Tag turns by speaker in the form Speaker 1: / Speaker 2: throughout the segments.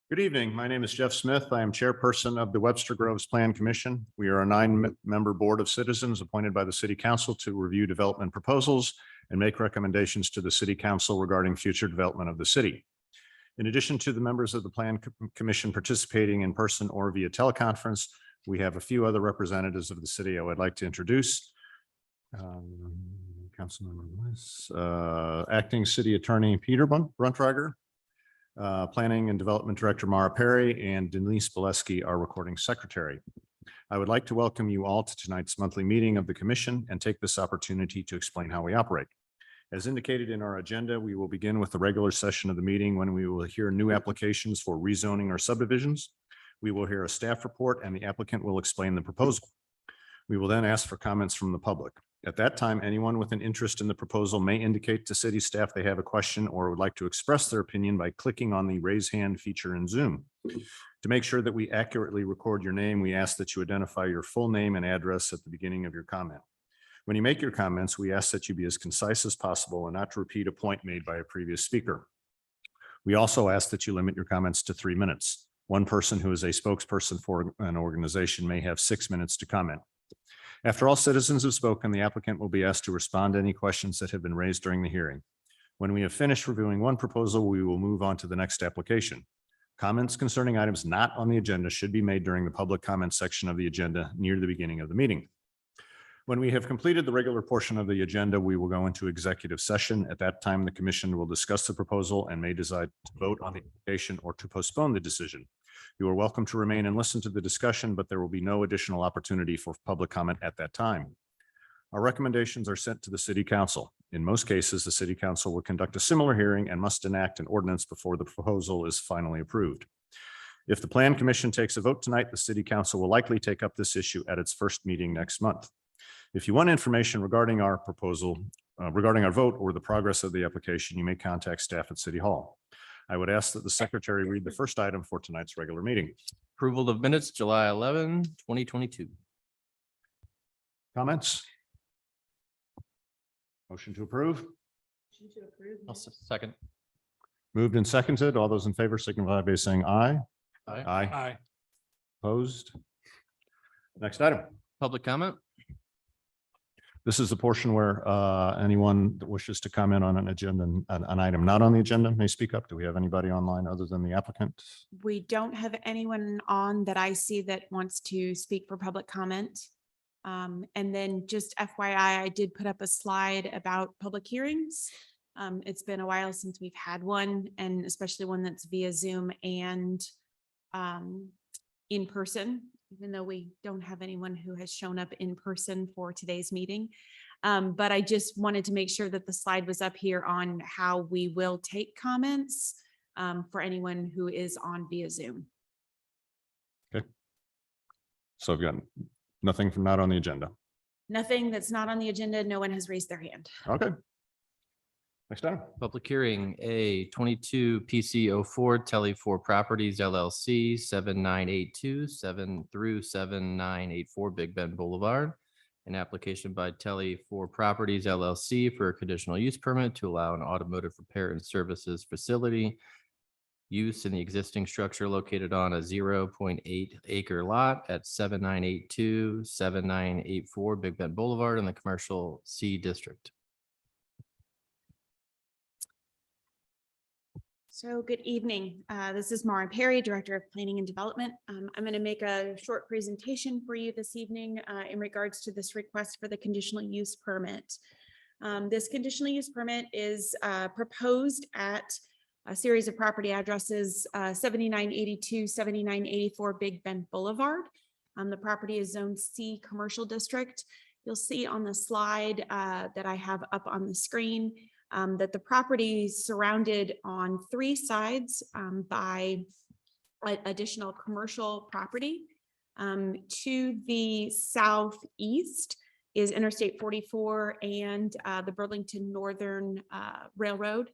Speaker 1: Good evening. My name is Jeff Smith. I am chairperson of the Webster Groves Plan Commission. We are a 9-member board of citizens appointed by the city council to review development proposals and make recommendations to the city council regarding future development of the city. In addition to the members of the Plan Commission participating in person or via teleconference, we have a few other representatives of the city I would like to introduce. Councilmember Lewis, Acting City Attorney Peter Bruntrager, Planning and Development Director Mara Perry, and Denise Bolesky, our recording secretary. I would like to welcome you all to tonight's monthly meeting of the commission and take this opportunity to explain how we operate. As indicated in our agenda, we will begin with the regular session of the meeting when we will hear new applications for rezoning or subdivisions. We will hear a staff report and the applicant will explain the proposal. We will then ask for comments from the public. At that time, anyone with an interest in the proposal may indicate to city staff they have a question or would like to express their opinion by clicking on the raise hand feature in Zoom. To make sure that we accurately record your name, we ask that you identify your full name and address at the beginning of your comment. When you make your comments, we ask that you be as concise as possible and not to repeat a point made by a previous speaker. We also ask that you limit your comments to 3 minutes. One person who is a spokesperson for an organization may have 6 minutes to comment. After all citizens have spoken, the applicant will be asked to respond to any questions that have been raised during the hearing. When we have finished reviewing one proposal, we will move on to the next application. Comments concerning items not on the agenda should be made during the public comment section of the agenda near the beginning of the meeting. When we have completed the regular portion of the agenda, we will go into executive session. At that time, the commission will discuss the proposal and may decide to vote on the application or to postpone the decision. You are welcome to remain and listen to the discussion, but there will be no additional opportunity for public comment at that time. Our recommendations are sent to the city council. In most cases, the city council will conduct a similar hearing and must enact an ordinance before the proposal is finally approved. If the Plan Commission takes a vote tonight, the city council will likely take up this issue at its first meeting next month. If you want information regarding our proposal, regarding our vote or the progress of the application, you may contact staff at City Hall. I would ask that the secretary read the first item for tonight's regular meeting.
Speaker 2: Approval of minutes, July 11, 2022.
Speaker 1: Comments? Motion to approve?
Speaker 2: Second.
Speaker 1: Moved and seconded. All those in favor signify by saying aye.
Speaker 2: Aye.
Speaker 1: Aye. Opposed? Next item.
Speaker 2: Public comment.
Speaker 1: This is the portion where anyone that wishes to comment on an item not on the agenda may speak up. Do we have anybody online other than the applicant?
Speaker 3: We don't have anyone on that I see that wants to speak for public comment. And then just FYI, I did put up a slide about public hearings. It's been a while since we've had one, and especially one that's via Zoom and in person, even though we don't have anyone who has shown up in person for today's meeting. But I just wanted to make sure that the slide was up here on how we will take comments for anyone who is on via Zoom.
Speaker 1: Okay. So I've got nothing from not on the agenda.
Speaker 3: Nothing that's not on the agenda. No one has raised their hand.
Speaker 1: Okay. Next item.
Speaker 2: Public hearing A 22 PC 04 Telly 4 Properties LLC 7982 7 through 7984 Big Bend Boulevard. An application by Telly 4 Properties LLC for a conditional use permit to allow an automotive repair and services facility use in the existing structure located on a 0.8 acre lot at 7982 7984 Big Bend Boulevard in the commercial C district.
Speaker 3: So good evening. This is Mara Perry, Director of Planning and Development. I'm going to make a short presentation for you this evening in regards to this request for the conditional use permit. This conditional use permit is proposed at a series of property addresses 7982, 7984 Big Bend Boulevard. The property is Zone C Commercial District. You'll see on the slide that I have up on the screen that the property is surrounded on 3 sides by additional commercial property. To the southeast is Interstate 44 and the Burlington Northern Railroad.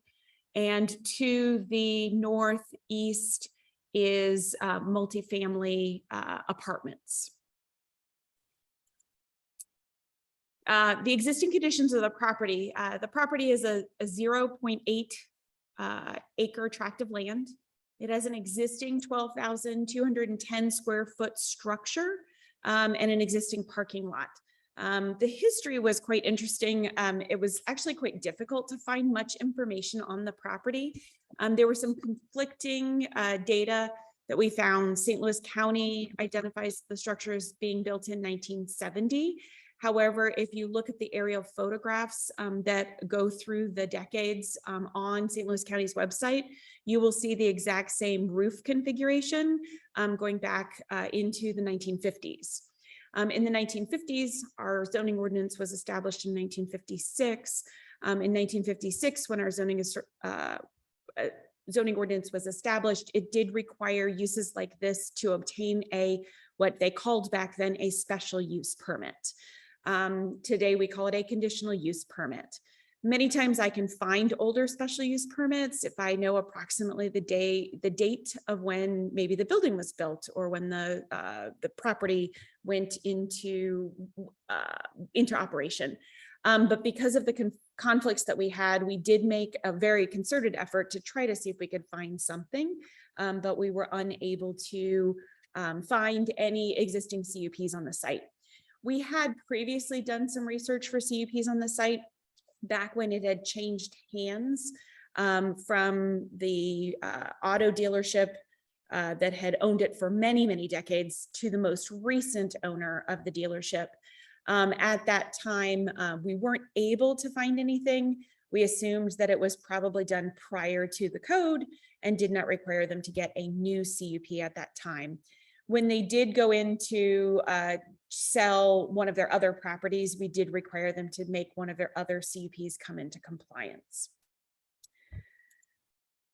Speaker 3: And to the northeast is multifamily apartments. The existing conditions of the property is a 0.8 acre tract of land. It has an existing 12,210 square foot structure and an existing parking lot. The history was quite interesting. It was actually quite difficult to find much information on the property. There were some conflicting data that we found. St. Louis County identifies the structure as being built in 1970. However, if you look at the aerial photographs that go through the decades on St. Louis County's website, you will see the exact same roof configuration going back into the 1950s. In the 1950s, our zoning ordinance was established in 1956. In 1956, when our zoning ordinance was established, it did require uses like this to obtain what they called back then a special use permit. Today, we call it a conditional use permit. Many times I can find older special use permits if I know approximately the date of when maybe the building was built or when the property went into operation. But because of the conflicts that we had, we did make a very concerted effort to try to see if we could find something, but we were unable to find any existing CUPs on the site. We had previously done some research for CUPs on the site back when it had changed hands from the auto dealership that had owned it for many, many decades to the most recent owner of the dealership. At that time, we weren't able to find anything. We assumed that it was probably done prior to the code and did not require them to get a new CUP at that time. When they did go into sell one of their other properties, we did require them to make one of their other CUPs come into compliance.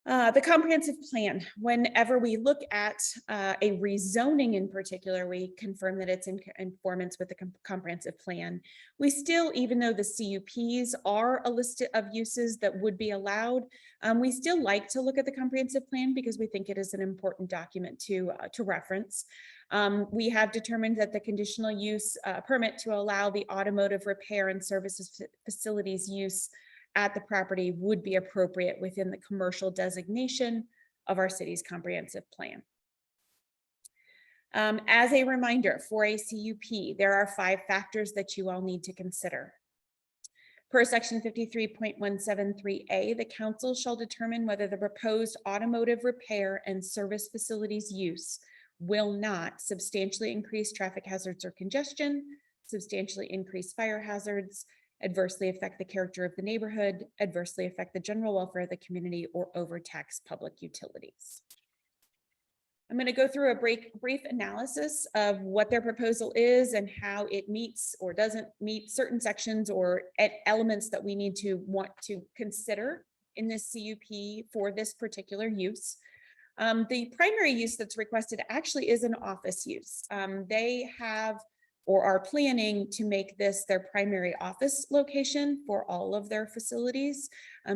Speaker 3: The comprehensive plan, whenever we look at a rezoning in particular, we confirm that it's in conformance with the comprehensive plan. We still, even though the CUPs are a list of uses that would be allowed, we still like to look at the comprehensive plan because we think it is an important document to reference. We have determined that the conditional use permit to allow the automotive repair and services facilities use at the property would be appropriate within the commercial designation of our city's comprehensive plan. As a reminder, for a CUP, there are 5 factors that you all need to consider. Per section 53.173A, the council shall determine whether the proposed automotive repair and service facilities use will not substantially increase traffic hazards or congestion, substantially increase fire hazards, adversely affect the character of the neighborhood, adversely affect the general welfare of the community, or overtax public utilities. I'm going to go through a brief analysis of what their proposal is and how it meets or doesn't meet certain sections or elements that we need to want to consider in this CUP for this particular use. The primary use that's requested actually is an office use. They have or are planning to make this their primary office location for all of their facilities.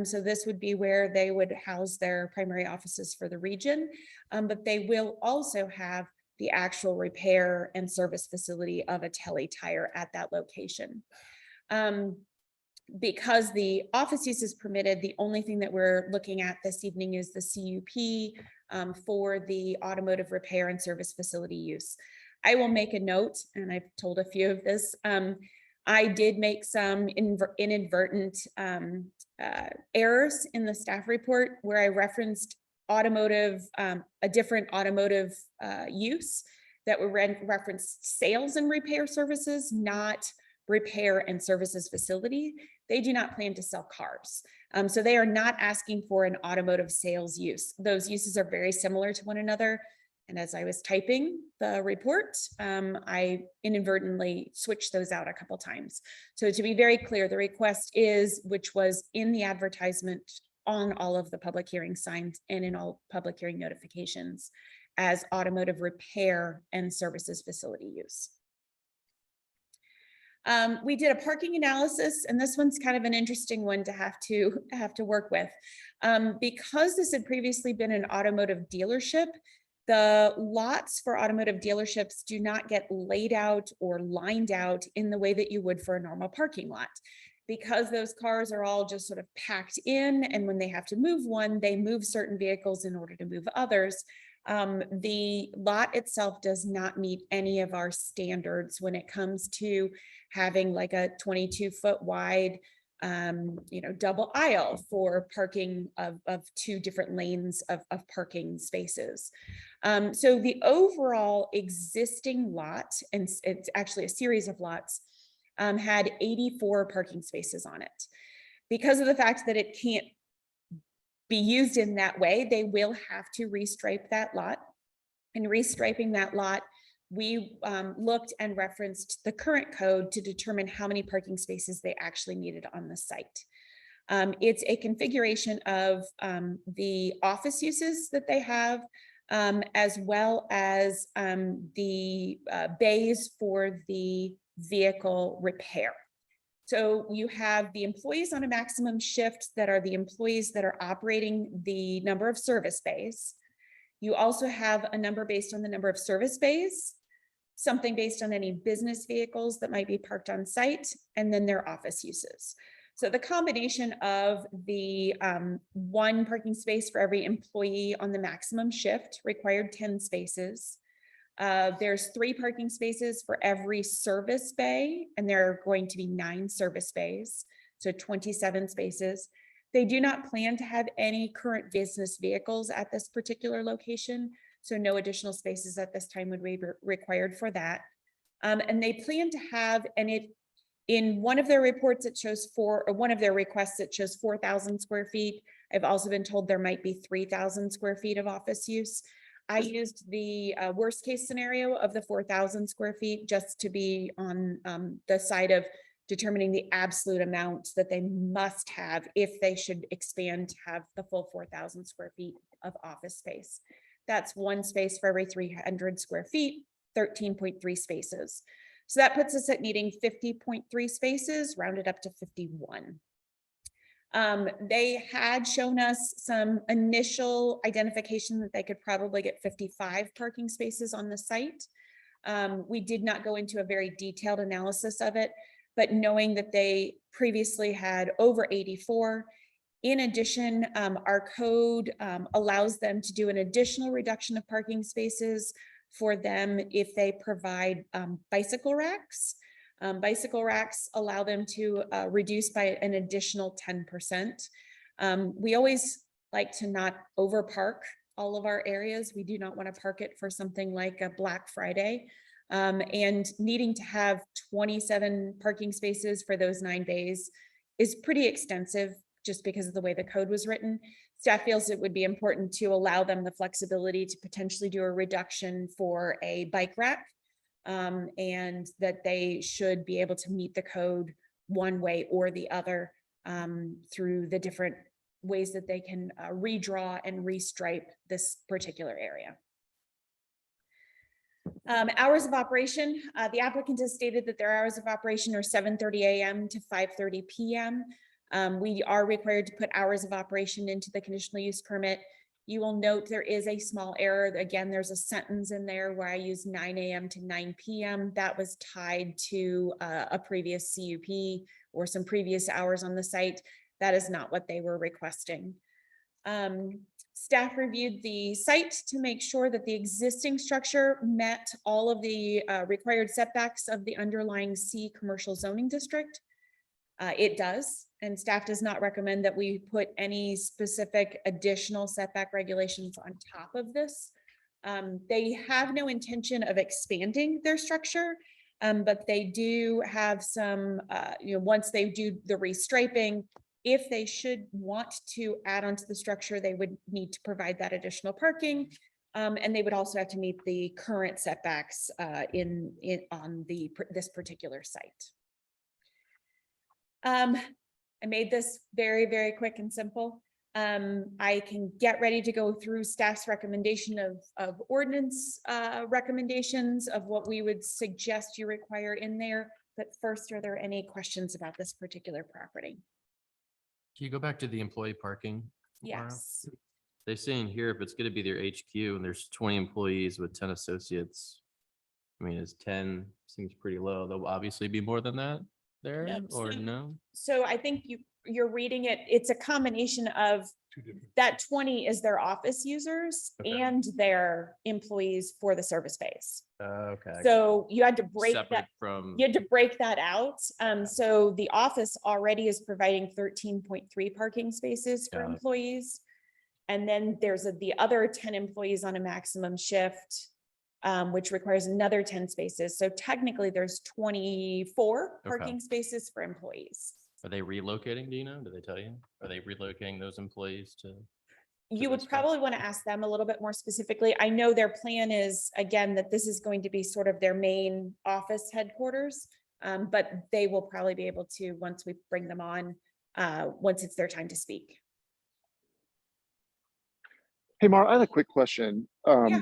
Speaker 3: So this would be where they would house their primary offices for the region, but they will also have the actual repair and service facility of a Tele Tire at that location. Because the office use is permitted, the only thing that we're looking at this evening is the CUP for the automotive repair and service facility use. I will make a note, and I've told a few of this. I did make some inadvertent errors in the staff report where I referenced automotive, a different automotive use that were referenced sales and repair services, not repair and services facility. They do not plan to sell cars. So they are not asking for an automotive sales use. Those uses are very similar to one another. And as I was typing the report, I inadvertently switched those out a couple times. So to be very clear, the request is, which was in the advertisement on all of the public hearing signs and in all public hearing notifications, as automotive repair and services facility use. We did a parking analysis, and this one's kind of an interesting one to have to work with. Because this had previously been an automotive dealership, the lots for automotive dealerships do not get laid out or lined out in the way that you would for a normal parking lot. because those cars are all just sort of packed in, and when they have to move one, they move certain vehicles in order to move others. The lot itself does not meet any of our standards when it comes to having like a 22-foot wide double aisle for parking of 2 different lanes of parking spaces. So the overall existing lot, and it's actually a series of lots, had 84 parking spaces on it. Because of the fact that it can't be used in that way, they will have to restripe that lot. And restriping that lot, we looked and referenced the current code to determine how many parking spaces they actually needed on the site. It's a configuration of the office uses that they have, as well as the bays for the vehicle repair. So you have the employees on a maximum shift that are the employees that are operating the number of service bays. You also have a number based on the number of service bays, something based on any business vehicles that might be parked on site, and then their office uses. So the combination of the 1 parking space for every employee on the maximum shift required 10 spaces. There's 3 parking spaces for every service bay, and there are going to be 9 service bays, so 27 spaces. They do not plan to have any current business vehicles at this particular location, so no additional spaces at this time would be required for that. And they plan to have, and in one of their reports, it shows one of their requests, it shows 4,000 square feet. I've also been told there might be 3,000 square feet of office use. I used the worst case scenario of the 4,000 square feet just to be on the side of determining the absolute amount that they must have if they should expand to have the full 4,000 square feet of office space. That's 1 space for every 300 square feet, 13.3 spaces. So that puts us at needing 50.3 spaces, rounded up to 51. They had shown us some initial identification that they could probably get 55 parking spaces on the site. We did not go into a very detailed analysis of it, but knowing that they previously had over 84, in addition, our code allows them to do an additional reduction of parking spaces for them if they provide bicycle racks. Bicycle racks allow them to reduce by an additional 10%. We always like to not overpark all of our areas. We do not want to park it for something like a Black Friday. And needing to have 27 parking spaces for those 9 bays is pretty extensive just because of the way the code was written. Staff feels it would be important to allow them the flexibility to potentially do a reduction for a bike rack, and that they should be able to meet the code one way or the other through the different ways that they can redraw and restripe this particular area. Hours of operation, the applicant has stated that their hours of operation are 7:30 a.m. to 5:30 p.m. We are required to put hours of operation into the conditional use permit. You will note there is a small error. Again, there's a sentence in there where I use 9 a.m. to 9 p.m. That was tied to a previous CUP or some previous hours on the site. That is not what they were requesting. Staff reviewed the site to make sure that the existing structure met all of the required setbacks of the underlying C commercial zoning district. It does, and staff does not recommend that we put any specific additional setback regulations on top of this. They have no intention of expanding their structure, but they do have some, once they do the restriping, if they should want to add onto the structure, they would need to provide that additional parking. And they would also have to meet the current setbacks on this particular site. I made this very, very quick and simple. I can get ready to go through staff's recommendation of ordinance recommendations of what we would suggest you require in there. But first, are there any questions about this particular property?
Speaker 2: Can you go back to the employee parking? Laura?
Speaker 3: Yes.
Speaker 2: They're saying here, if it's gonna be their HQ and there's 20 employees with 10 associates, I mean, is 10 seems pretty low. There'll obviously be more than that. there
Speaker 3: Yep,
Speaker 2: or
Speaker 3: so-
Speaker 2: no?
Speaker 3: So I think you're reading it, it's a combination of that 20 is their office users
Speaker 2: Okay.
Speaker 3: and their employees for the service space.
Speaker 2: Okay.
Speaker 3: So you had to break
Speaker 2: Separate
Speaker 3: that,
Speaker 2: from,
Speaker 3: you had to break that out. So the office already is providing 13.3 parking spaces for
Speaker 2: Got it.
Speaker 3: employees. And then there's the other 10 employees on a maximum shift, which requires another 10 spaces. So technically there's 24 parking spaces for employees.
Speaker 2: are they relocating? Do you know? Do they tell you? Are they relocating those employees to?
Speaker 3: You would
Speaker 2: this space?
Speaker 3: probably want to ask them a little bit more specifically. I know their plan is, again, that this is going to be sort of their main office headquarters. But they will probably be able to, once we bring them on, once it's their time to speak.
Speaker 4: Hey, Mar, I had a quick question.
Speaker 3: Yeah.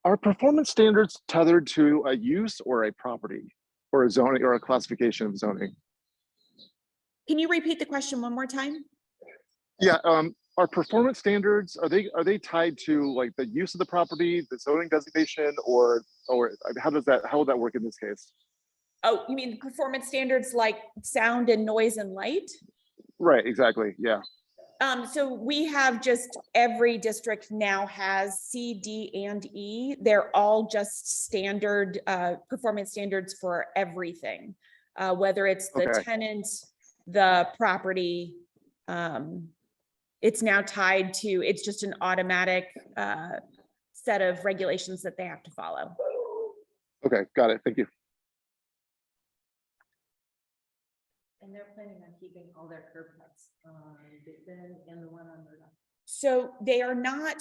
Speaker 4: Are performance standards tethered to a use or a property or a zoning or a classification of zoning?
Speaker 3: Can you repeat the question one more time?
Speaker 4: Yeah, are performance standards, are they tied to like the use of the property, the zoning designation, or how will that work in this case?
Speaker 3: Oh, you mean performance standards like sound and noise and light?
Speaker 4: Right, exactly. Yeah.
Speaker 3: So we have just, every district now has C, D, and E. They're all just standard performance standards for everything. Whether it's the
Speaker 4: Okay.
Speaker 3: tenant, the property. It's now tied to, it's just an automatic set of regulations that they have to follow.
Speaker 4: Okay, got it. Thank you.
Speaker 5: And they're planning on keeping all their curb cuts on Big Bend and the one on Murdoch.
Speaker 3: So they are not,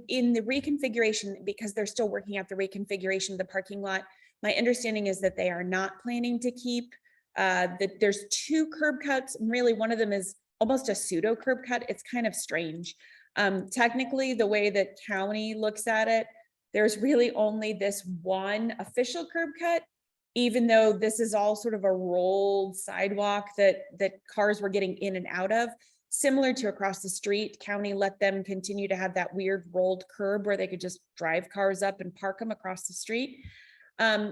Speaker 3: in the reconfiguration, because they're still working out the reconfiguration of the parking lot. My understanding is that they are not planning to keep, that there's 2 curb cuts. And really, one of them is almost a pseudo curb cut. It's kind of strange. Technically, the way that county looks at it, there's really only this one official curb cut, even though this is all sort of a rolled sidewalk that cars were getting in and out of. Similar to across the street, county let them continue to have that weird rolled curb where they could just drive cars up and park them across the street.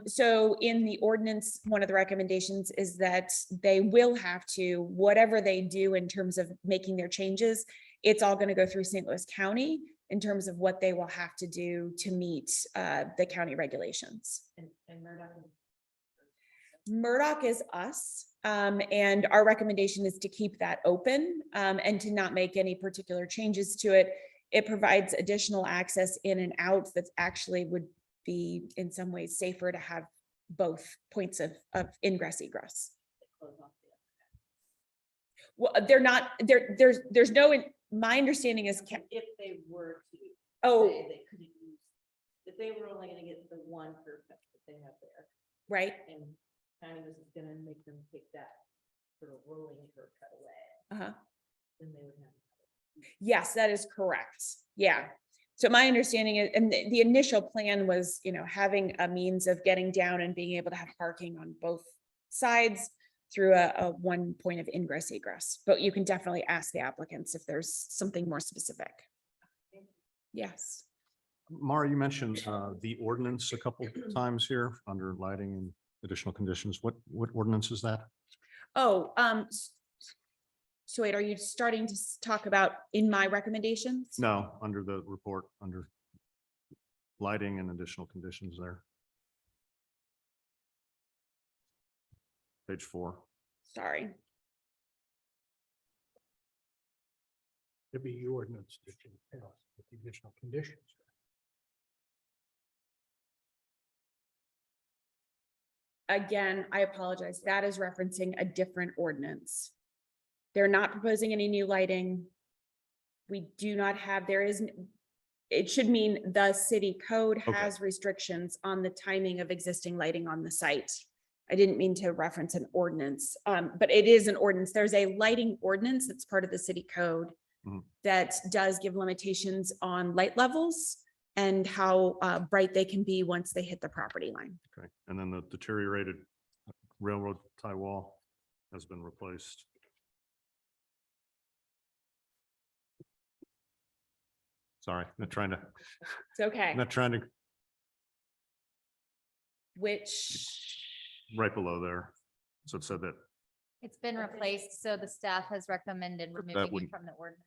Speaker 3: So in the ordinance, one of the recommendations is that they will have to, whatever they do in terms of making their changes, it's all going to go through St. Louis County in terms of what they will have to do to meet the county regulations.
Speaker 5: And Murdoch.
Speaker 3: Murdoch is us, and our recommendation is to keep that open and to not make any particular changes to it. It provides additional access in and out that actually would be in some ways safer to have both points of ingress egress. Well, they're not, there's no, my understanding is,
Speaker 5: If they were to.
Speaker 3: oh,
Speaker 5: say they couldn't use, if they were only gonna get the one curb cut that they have there,
Speaker 3: right.
Speaker 5: and county was gonna make them take that sort of rolling curb cut away, then they would have.
Speaker 3: Yes, that is correct. Yeah. So my understanding is, and the initial plan was, having a means of getting down and being able to have parking on both sides through a one point of ingress egress. But you can definitely ask the applicants if there's something more specific. Yes.
Speaker 1: Mara, you mentioned the ordinance a couple times here under lighting and additional conditions. What ordinance is that?
Speaker 3: Oh, so wait, are you starting to talk about in my recommendations?
Speaker 1: No, under the report, under lighting and additional conditions there. Page 4.
Speaker 3: Sorry.
Speaker 6: To be the ordinance that you pass with the additional conditions.
Speaker 3: Again, I apologize. That is referencing a different ordinance. They're not proposing any new lighting. We do not have, it should mean the city code
Speaker 1: Okay.
Speaker 3: has restrictions on the timing of existing lighting on the site. I didn't mean to reference an ordinance, but it is an ordinance. There's a lighting ordinance that's part of the city code that does give limitations on light levels and how bright they can be once they hit the property line.
Speaker 1: Okay, and then the deteriorated railroad tie wall has been replaced. Sorry, not trying to,
Speaker 3: It's okay.
Speaker 1: not trying to,
Speaker 3: Which,
Speaker 1: right below there. So it said that,
Speaker 7: It's been replaced, so the staff has recommended
Speaker 1: But that
Speaker 7: removing it
Speaker 1: wouldn't-
Speaker 7: from the ordinance.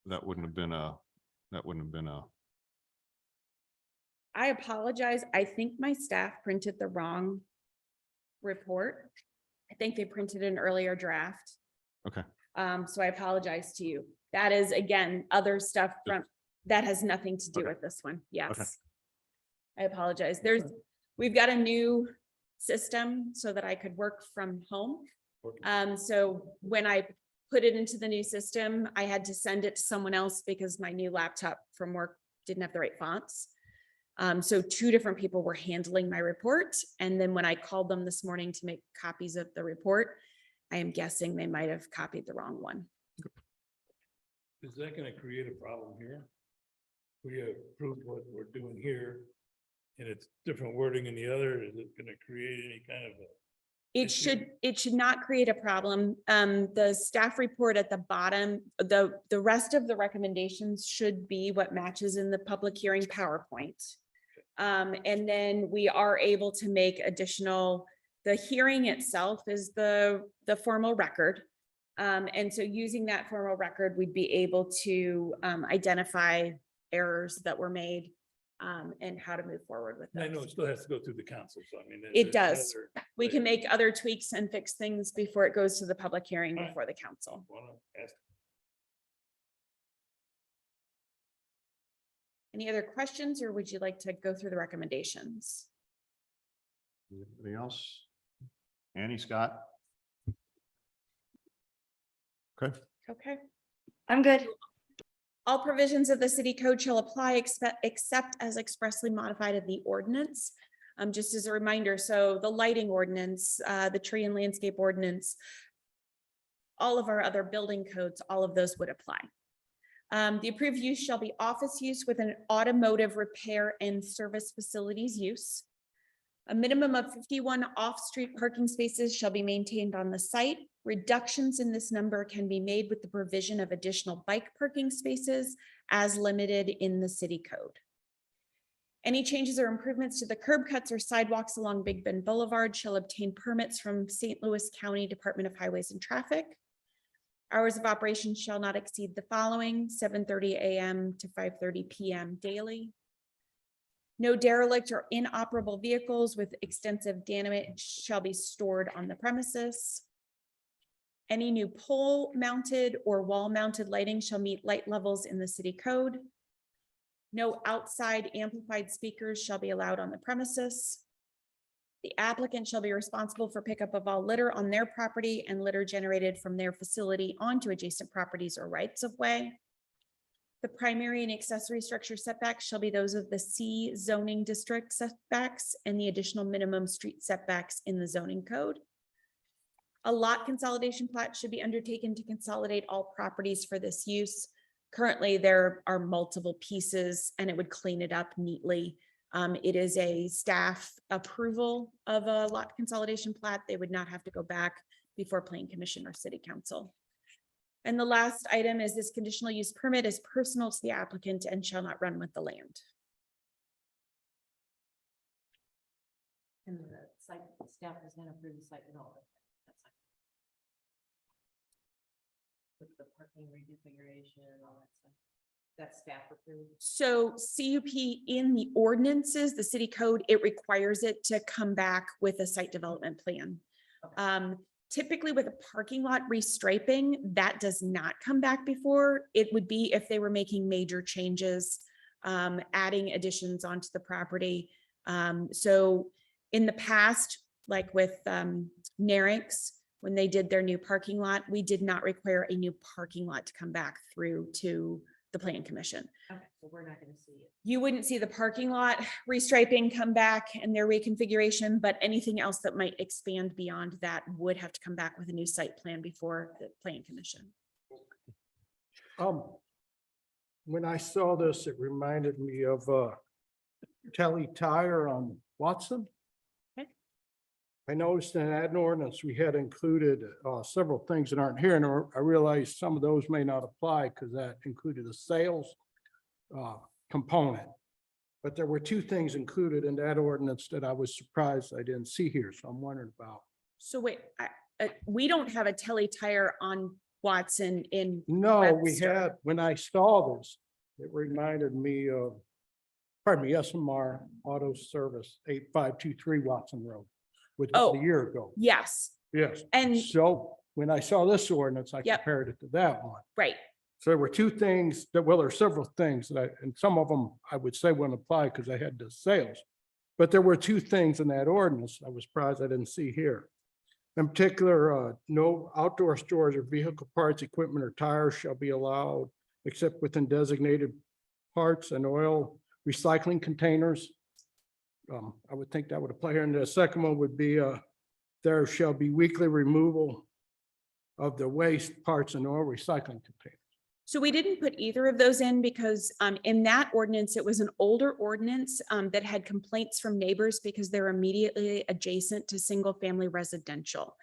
Speaker 1: that wouldn't have been a,
Speaker 3: I apologize. I think my staff printed the wrong report. I think they printed an earlier draft.
Speaker 1: okay.
Speaker 3: So I apologize to you. That is, again, other stuff from, that has nothing to do
Speaker 1: Okay.
Speaker 3: with this one. Yes. I apologize. We've got a new system so that I could work from home. So when I put it into the new system, I had to send it to someone else because my new laptop from work didn't have the right fonts. So two different people were handling my report. And then when I called them this morning to make copies of the report, I am guessing they might have copied the wrong one.
Speaker 6: Is that gonna create a problem here? We approved what we're doing here, and it's different wording in the other. Is it gonna create any kind of a?
Speaker 3: It should not create a problem. The staff report at the bottom, the rest of the recommendations should be what matches in the public hearing PowerPoint. And then we are able to make additional, the hearing itself is the formal record. And so using that formal record, we'd be able to identify errors that were made and how to move forward with
Speaker 6: I know
Speaker 3: those.
Speaker 6: it still has to go through the council, so I mean.
Speaker 3: It
Speaker 6: there's
Speaker 3: does.
Speaker 6: another-
Speaker 3: We can make other tweaks and fix things before it goes to the public hearing
Speaker 6: Right.
Speaker 3: before the council.
Speaker 6: Wanna ask-
Speaker 3: Any other questions, or would you like to go through the recommendations?
Speaker 1: Anybody else? Annie, Scott? Okay,
Speaker 3: Okay.
Speaker 7: I'm good.
Speaker 3: All provisions of the city code shall apply except as expressly modified in the ordinance. Just as a reminder, so the lighting ordinance, the tree and landscape ordinance, all of our other building codes, all of those would apply. The approved use shall be office use with an automotive repair and service facilities use. A minimum of 51 off-street parking spaces shall be maintained on the site. Reductions in this number can be made with the provision of additional bike parking spaces as limited in the city code. Any changes or improvements to the curb cuts or sidewalks along Big Bend Boulevard shall obtain permits from St. Louis County Department of Highways and Traffic. Hours of operation shall not exceed the following: 7:30 a.m. to 5:30 p.m. daily. No derelict or inoperable vehicles with extensive damage shall be stored on the premises. Any new pole mounted or wall mounted lighting shall meet light levels in the city code. No outside amplified speakers shall be allowed on the premises. The applicant shall be responsible for pickup of all litter on their property and litter generated from their facility onto adjacent properties or rights of way. The primary and accessory structure setbacks shall be those of the C zoning district setbacks and the additional minimum street setbacks in the zoning code. A lot consolidation plat should be undertaken to consolidate all properties for this use. Currently, there are multiple pieces and it would clean it up neatly. It is a staff approval of a lot consolidation plat. They would not have to go back before planning commission or city council. And the last item is this conditional use permit is personal to the applicant and shall not run with the land.
Speaker 5: And the site staff is gonna approve the site development. With the parking reconfiguration and all that stuff. That's staff approved.
Speaker 3: So CUP in the ordinances, the city code, it requires it to come back with a site development plan.
Speaker 5: Okay.
Speaker 3: Typically with a parking lot restriping, that does not come back before. It would be if they were making major changes, adding additions onto the property. So in the past, like with Narix, when they did their new parking lot, we did not require a new parking lot to come back through to the planning commission.
Speaker 5: Okay, so we're not gonna see it.
Speaker 3: You wouldn't see the parking lot restriping come back and their reconfiguration, but anything else that might expand beyond that would have to come back with a new site plan before the planning commission.
Speaker 6: When I saw this, it reminded me of Kelly Tire on Watson.
Speaker 3: Okay.
Speaker 6: I noticed in that ordinance, we had included several things that aren't here, and I realized some of those may not apply because that included a sales component.
Speaker 8: But there were two things included in that ordinance that I was surprised I didn't see here, so I'm wondering about.
Speaker 3: So wait, we don't have a tele tire on Watson in.
Speaker 8: No, we
Speaker 3: Webster.
Speaker 8: had, when I saw this, it reminded me of, pardon me, SMR Auto Service 8523 Watson Road, which was
Speaker 3: Oh.
Speaker 8: a year ago.
Speaker 3: Yes,
Speaker 8: Yes.
Speaker 3: and
Speaker 8: So when I saw this ordinance, I
Speaker 3: Yep.
Speaker 8: compared it to that one.
Speaker 3: right.
Speaker 8: So there were two things that, well, there are several things that and some of them I would say wouldn't apply because I had the sales. But there were two things in that ordinance I was surprised I didn't see here. In particular, no outdoor storage of vehicle parts, equipment, or tires shall be allowed except within designated parts and oil recycling containers. I would think that would apply here. And the second one would be, there shall be weekly removal of the waste parts and oil recycling containers.
Speaker 3: So we didn't put either of those in because in that ordinance, it was an older ordinance that had complaints from neighbors because they're immediately adjacent to single family residential.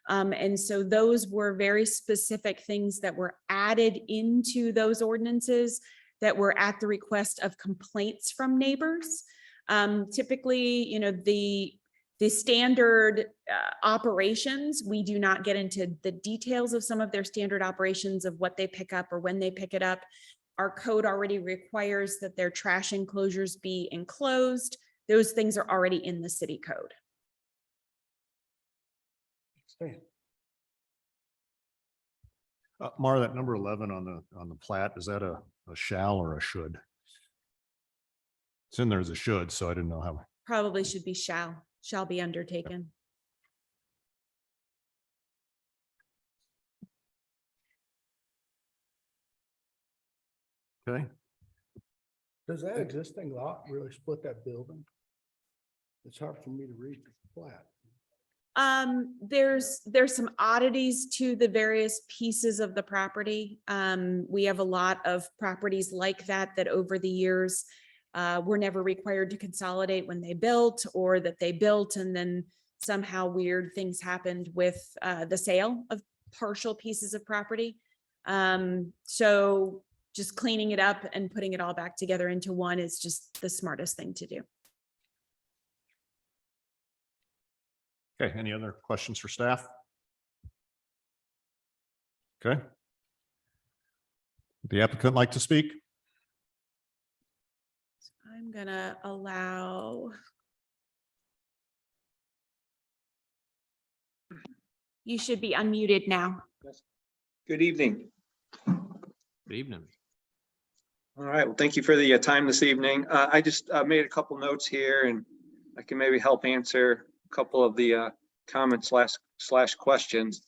Speaker 3: And so those were very specific things that were added into those ordinances that were at the request of complaints from neighbors. Typically, you know, the standard operations, we do not get into the details of some of their standard operations of what they pick up or when they pick it up. Our code already requires that their trash enclosures be enclosed. Those things are already in the city code.
Speaker 1: Mara, that number 11 on the plat, is that a shall or a should? It's in there as a should, so I didn't know how.
Speaker 3: Probably should be shall be undertaken.
Speaker 1: Okay,
Speaker 8: Does that existing lot really split that building? It's hard for me to read the plat.
Speaker 3: There's some oddities to the various pieces of the property. We have a lot of properties like that over the years were never required to consolidate when they built, or that they built and then somehow weird things happened with the sale of partial pieces of property. So just cleaning it up and putting it all back together into one is just the smartest thing to do.
Speaker 1: okay, any other questions for staff? Okay. The applicant like to speak?
Speaker 3: I'm gonna allow. You should be unmuted now.
Speaker 9: Good evening.
Speaker 2: Good evening.
Speaker 9: All right, well, thank you for the time this evening. I just made a couple notes here and I can maybe help answer a couple of the comments slash questions.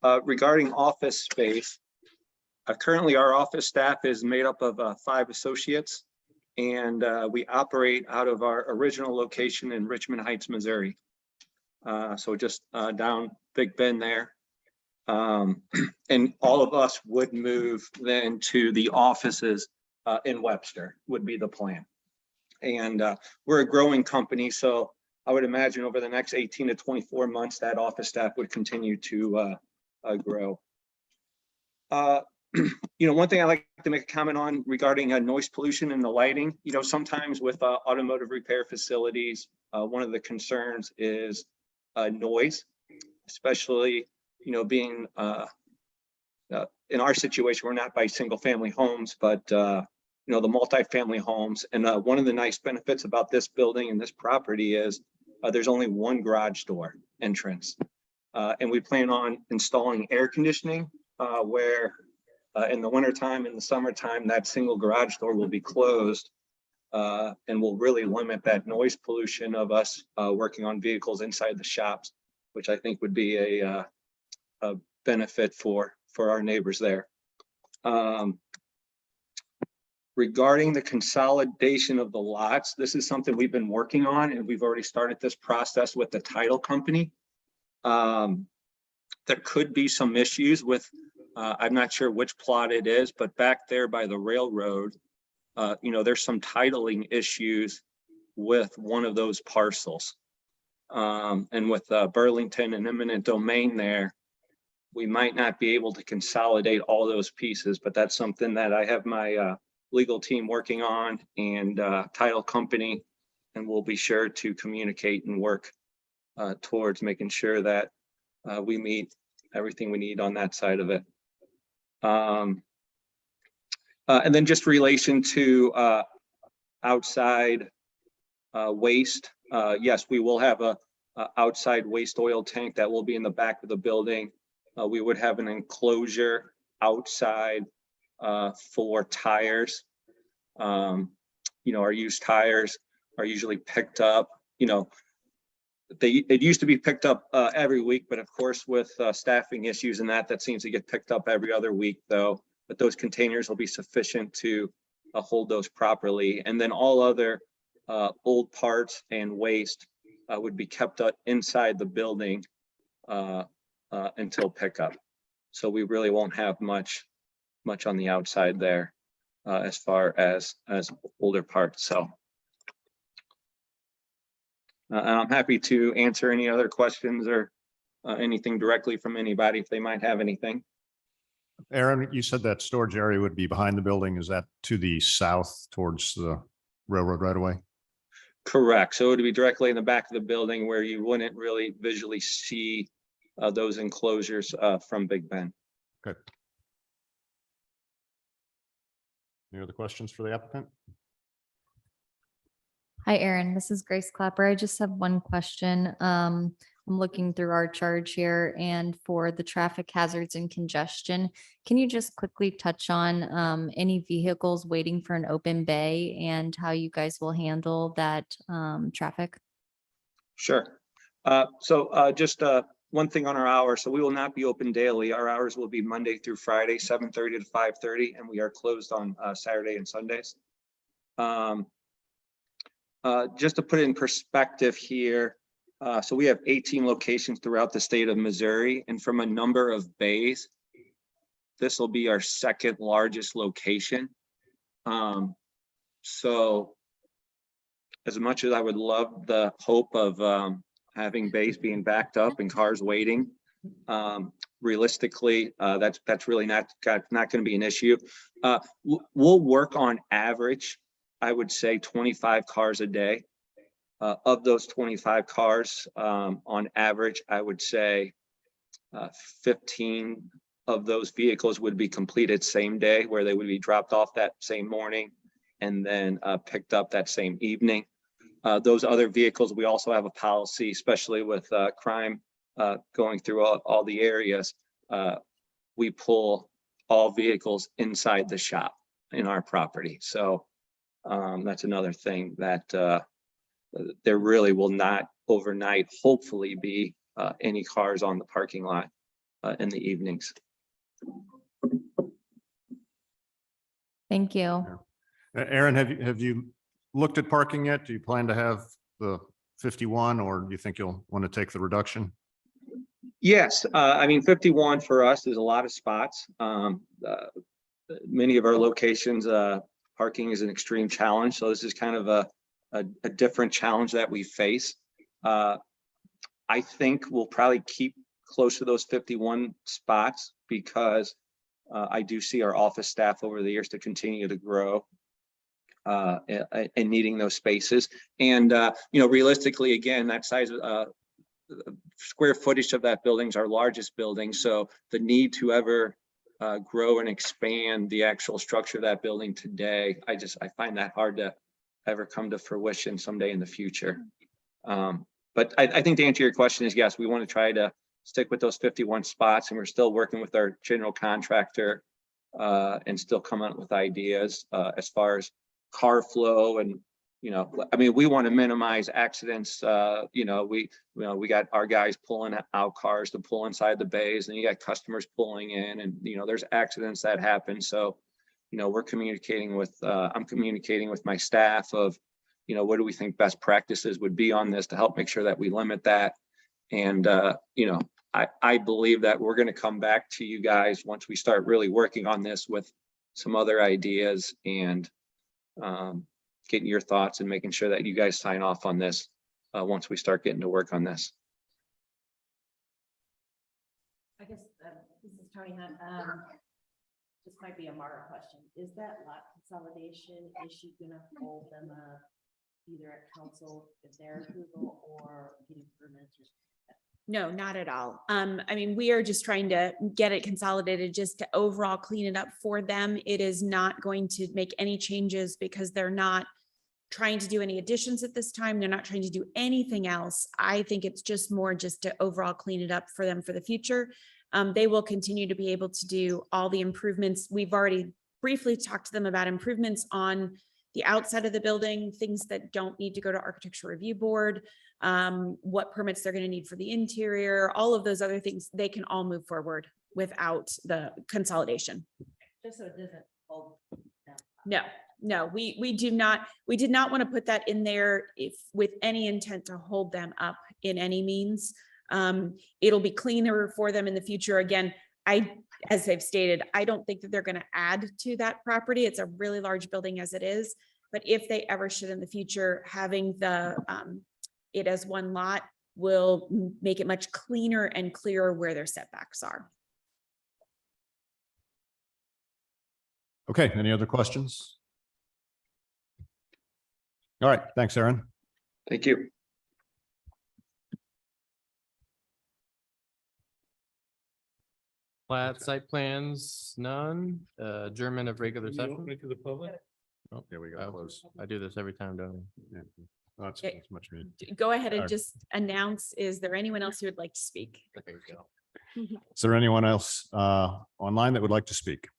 Speaker 9: Regarding office space, currently our office staff is made up of 5 associates, and we operate out of our original location in Richmond Heights, Missouri. So just down Big Bend there. And all of us would move then to the offices in Webster would be the plan. And we're a growing company, so I would imagine over the next 18 to 24 months, that office staff would continue to grow. You know, one thing I like to make a comment on regarding noise pollution and the lighting, you know, sometimes with automotive repair facilities, one of the concerns is noise, especially, you know, being in our situation, we're not by single family homes, but you know, the multifamily homes. And one of the nice benefits about this building and this property is there's only one garage door entrance. And we plan on installing air conditioning where in the wintertime, in the summertime, that single garage door will be closed and will really limit that noise pollution of us working on vehicles inside the shops, which I think would be a benefit for our neighbors there. Regarding the consolidation of the lots, this is something we've been working on, and we've already started this process with the title company. There could be some issues with, I'm not sure which plot it is, but back there by the railroad, you know, there's some titling issues with one of those parcels. And with Burlington and eminent domain there, we might not be able to consolidate all those pieces, but that's something that I have my legal team working on and title company. And we'll be sure to communicate and work towards making sure that we meet everything we need on that side of it. And then just relation to outside waste. Yes, we will have a outside waste oil tank that will be in the back of the building. We would have an enclosure outside for tires. Our used tires are usually picked up. It used to be picked up every week, but of course with staffing issues and that seems to get picked up every other week though. But those containers will be sufficient to hold those properly. And then all other old parts and waste would be kept up inside the building until pickup. So we really won't have much on the outside there as far as older parts. So I'm happy to answer any other questions or anything directly from anybody if they might have anything.
Speaker 1: Aaron, you said that storage area would be behind the building. Is that to the south towards the railroad right away?
Speaker 9: Correct. So it would be directly in the back of the building where you wouldn't really visually see those enclosures from Big Ben.
Speaker 1: Okay. Any other questions for the applicant?
Speaker 7: Hi, Erin. This is Grace Clapper. I just have one question. I'm looking through our charge here and for the traffic hazards and congestion, can you just quickly touch on any vehicles waiting for an open bay and how you guys will handle that traffic?
Speaker 9: Sure. Just one thing on our hours. So we will not be open daily. Our hours will be Monday through Friday, 7:30 to 5:30, and we are closed on Saturday and Sundays. Just to put it in perspective here, so we have 18 locations throughout the state of Missouri, and from a number of bays, this will be our second largest location. So as much as I would love the hope of having bays being backed up and cars waiting, realistically, that's really not going to be an issue. We'll work on average, I would say 25 cars a day. Of those 25 cars, on average, I would say 15 of those vehicles would be completed same day, where they would be dropped off that same morning and then picked up that same evening. Those other vehicles, we also have a policy, especially with crime going through all the areas. We pull all vehicles inside the shop in our property. So that's another thing that there really will not overnight, hopefully, be any cars on the parking lot in the evenings.
Speaker 7: Thank you.
Speaker 1: Aaron, have you looked at parking yet? Do you plan to have the 51, or do you think you'll want to take the reduction?
Speaker 9: Yes, I mean 51 for us is a lot of spots. Many of our locations, parking is an extreme challenge, so this is kind of a different challenge that we face. I think we'll probably keep close to those 51 spots because I do see our office staff over the years to continue to grow and needing those spaces. And realistically, again, that size square footage of that building is our largest building, so the need to ever grow and expand the actual structure of that building today, I find that hard to ever come to fruition someday in the future. But I think to answer your question is yes, we want to try to stick with those 51 spots, and we're still working with our general contractor and still come up with ideas as far as car flow. And I mean, we want to minimize accidents. We got our guys pulling out cars to pull inside the bays, and you got customers pulling in, and there's accidents that happen. So we're communicating with I'm communicating with my staff of what do we think best practices would be on this to help make sure that we limit that. And I believe that we're going to come back to you guys once we start really working on this with some other ideas and getting your thoughts and making sure that you guys sign off on this once we start getting to work on this.
Speaker 5: I guess this is Tony Hunt. this might be a Mara question, is that lot consolidation issue gonna hold them up either at council if their approval or getting permits?
Speaker 3: No, not at all. I mean, we are just trying to get it consolidated just to overall clean it up for them. It is not going to make any changes because they're not trying to do any additions at this time. They're not trying to do anything else. I think it's just more just to overall clean it up for them for the future. They will continue to be able to do all the improvements. We've already briefly talked to them about improvements on the outside of the building, things that don't need to go to Architecture Review Board, what permits they're going to need for the interior, all of those other things, they can all move forward without the consolidation.
Speaker 5: Just so it doesn't hold them.
Speaker 3: No, we did not want to put that in there if with any intent to hold them up in any means. It'll be cleaner for them in the future. Again, as I've stated, I don't think that they're going to add to that property. It's a really large building as it is. But if they ever should in the future, having the it as one lot will make it much cleaner and clearer where their setbacks are.
Speaker 1: Okay, any other questions? All right, thanks, Aaron.
Speaker 9: Thank you.
Speaker 2: Plat, site plans, none, adjournment of regular
Speaker 6: You open
Speaker 2: session.
Speaker 6: it to the public?
Speaker 2: Oh,
Speaker 1: Here we go.
Speaker 2: oh,
Speaker 1: Close.
Speaker 2: I do this every time, don't I?
Speaker 1: Yeah. Oh, that's
Speaker 3: Okay.
Speaker 1: much me.
Speaker 3: Go ahead and
Speaker 1: Alright.
Speaker 3: just announce, is there anyone else who would like to speak?
Speaker 2: There you go.
Speaker 1: Is there anyone else online that would like to speak?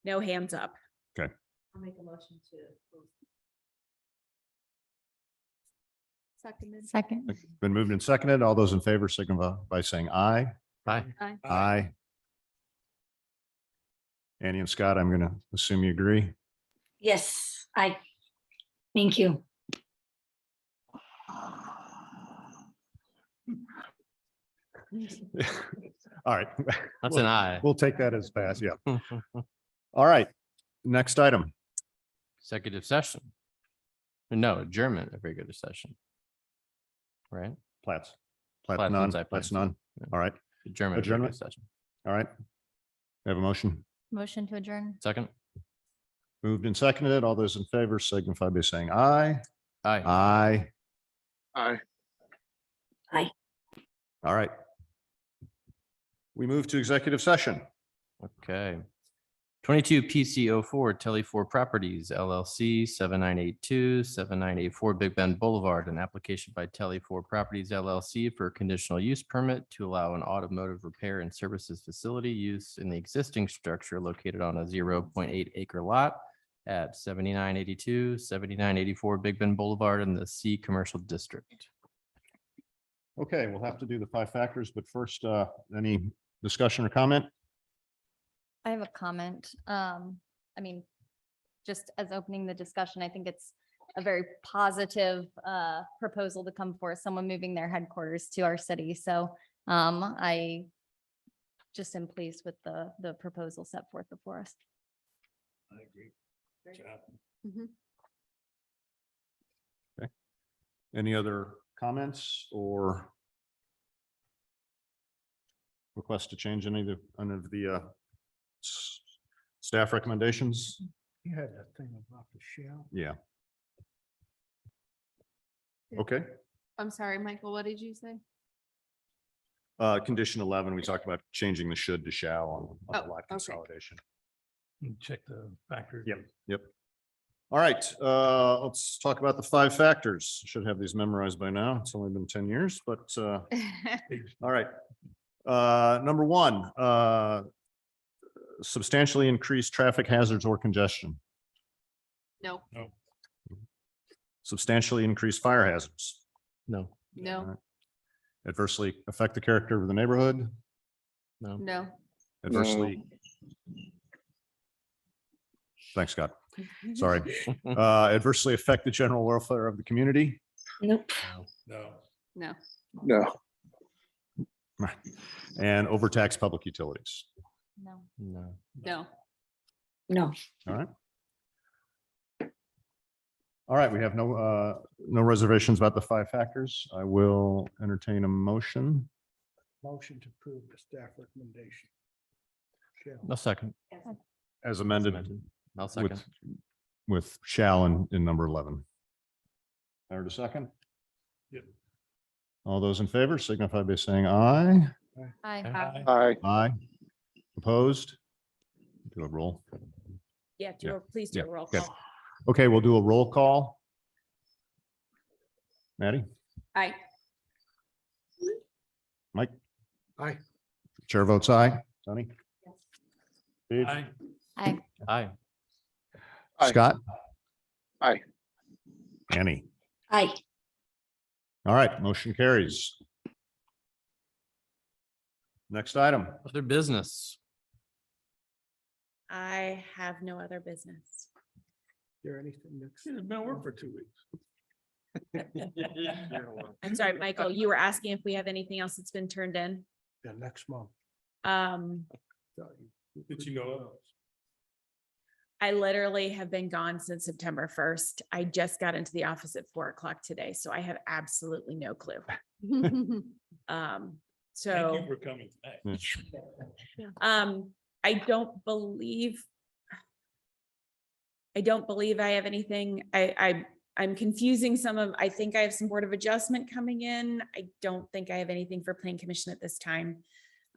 Speaker 3: No hands up.
Speaker 5: I'll make a motion to close.
Speaker 7: Second.
Speaker 1: Been moved and seconded. All those in favor signify by saying aye.
Speaker 2: Bye.
Speaker 1: Aye. Annie and Scott, I'm going to assume you agree.
Speaker 10: Yes, thank you.
Speaker 1: All right.
Speaker 2: That's an aye.
Speaker 1: We'll take that as pass. Yeah. All right. Next item.
Speaker 2: Executive session. No, adjournment of regular session. Right?
Speaker 1: Plats.
Speaker 2: Plats
Speaker 1: Plat
Speaker 2: and
Speaker 1: none.
Speaker 2: site
Speaker 1: Plats
Speaker 2: plans.
Speaker 1: none. All right.
Speaker 2: Adjournment. of regular
Speaker 1: Adjournment?
Speaker 2: Session.
Speaker 1: All right. We have a motion
Speaker 7: Motion to adjourn.
Speaker 2: Second.
Speaker 1: moved and seconded. All those in favor signify by saying aye.
Speaker 2: Aye.
Speaker 1: Aye.
Speaker 10: Aye.
Speaker 1: All right. We move to executive session.
Speaker 2: Okay. 22 PC 04 Telly 4 Properties LLC 7982-7984 Big Bend Boulevard, an application by Telly 4 Properties LLC for a conditional use permit to allow an automotive repair and services facility use in the existing structure located on a 0.8 acre lot at 7982-7984 Big Bend Boulevard in the C Commercial District.
Speaker 1: Okay, we'll have to do the 5 factors, but first, any discussion or comment?
Speaker 7: I have a comment. I mean, just as opening the discussion, I think it's a very positive proposal to come for someone moving their headquarters to our city. So I just am pleased with the proposal set forth before us.
Speaker 6: I agree. Good job.
Speaker 1: Any other comments or requests to change any of the staff recommendations?
Speaker 8: You had that thing about the shell.
Speaker 1: Yeah. Okay.
Speaker 11: I'm sorry, Michael, what did you say?
Speaker 1: Condition 11, we talked about changing the should to shall on the
Speaker 11: Oh,
Speaker 1: lot
Speaker 11: okay.
Speaker 1: consolidation.
Speaker 6: Check the factors.
Speaker 1: Yep. All right, let's talk about the 5 factors. Should have these memorized by now. It's only been 10 years, but all right. Number 1, substantially increased traffic hazards or congestion.
Speaker 11: No,
Speaker 1: Substantially increased fire hazards.
Speaker 2: No,
Speaker 11: no,
Speaker 1: Adversely affect the character of the neighborhood.
Speaker 2: no.
Speaker 11: no,
Speaker 1: Adversely. Thanks, Scott. Sorry. Adversely affect the general welfare of the community.
Speaker 10: Nope.
Speaker 6: No.
Speaker 11: no,
Speaker 4: No.
Speaker 1: And overtax public utilities.
Speaker 7: No.
Speaker 2: No.
Speaker 11: no.
Speaker 10: No.
Speaker 1: All right. All right, we have no reservations about the 5 factors. I will entertain a motion.
Speaker 8: Motion to approve the staff recommendation.
Speaker 2: No second.
Speaker 1: as amended
Speaker 2: I'll second.
Speaker 1: with shall in number 11. I heard a second.
Speaker 6: Yep.
Speaker 1: All those in favor signify by saying aye.
Speaker 2: Aye.
Speaker 4: Aye.
Speaker 1: Aye. Opposed? Do a roll.
Speaker 3: Yeah,
Speaker 1: Yeah.
Speaker 3: please do
Speaker 1: Yeah,
Speaker 3: a roll
Speaker 1: okay.
Speaker 3: call.
Speaker 1: Okay, we'll do a roll call. Maddie,
Speaker 10: Aye.
Speaker 1: Mike,
Speaker 8: Aye.
Speaker 1: chair votes aye. Tony? Dave?
Speaker 6: Aye.
Speaker 7: Aye.
Speaker 2: Aye.
Speaker 4: Aye.
Speaker 1: Scott?
Speaker 4: Aye.
Speaker 1: Annie?
Speaker 10: Aye.
Speaker 1: All right, motion carries. Next item.
Speaker 2: Other business.
Speaker 3: I have no other business.
Speaker 8: There anything next?
Speaker 6: It's been work for 2 weeks.
Speaker 3: I'm sorry, Michael, you were asking if we have anything else that's been turned in.
Speaker 8: Yeah, next month.
Speaker 6: Did you know?
Speaker 3: I literally have been gone since September 1st. I just got into the office at 4 o'clock today, so I have absolutely no clue.
Speaker 6: Thank
Speaker 3: So,
Speaker 6: you for coming tonight.
Speaker 3: I don't believe I have anything. I'm confusing I think I have some Board of Adjustment coming in. I don't think I have anything for Plan Commission at this time.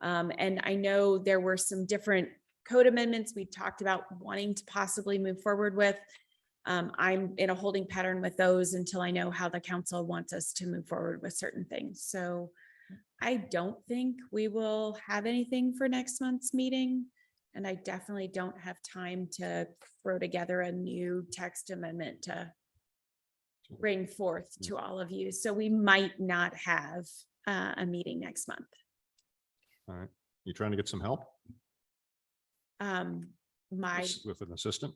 Speaker 3: And I know there were some different code amendments we talked about wanting to possibly move forward with. I'm in a holding pattern with those until I know how the council wants us to move forward with certain things. So I don't think we will have anything for next month's meeting. And I definitely don't have time to throw together a new text amendment to bring forth to all of you. So we might not have a meeting next month.
Speaker 1: All right. You trying to get some help with an assistant?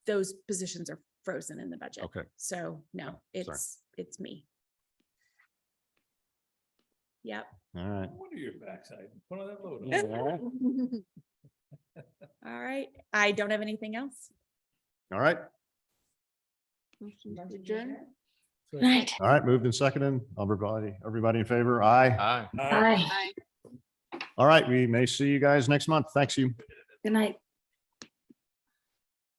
Speaker 3: Those positions are frozen in the budget.
Speaker 1: Okay.
Speaker 3: So no, it's me. Yep.
Speaker 1: All right.
Speaker 6: What are your backside? Put on that load.
Speaker 3: All right. I don't have anything else.
Speaker 1: All right.
Speaker 10: Right.
Speaker 1: All right. Moved and seconded. Everybody in favor? Aye.
Speaker 2: Aye.
Speaker 10: Aye.
Speaker 1: All right. We may see you guys next month. Thanks you.
Speaker 10: Good night.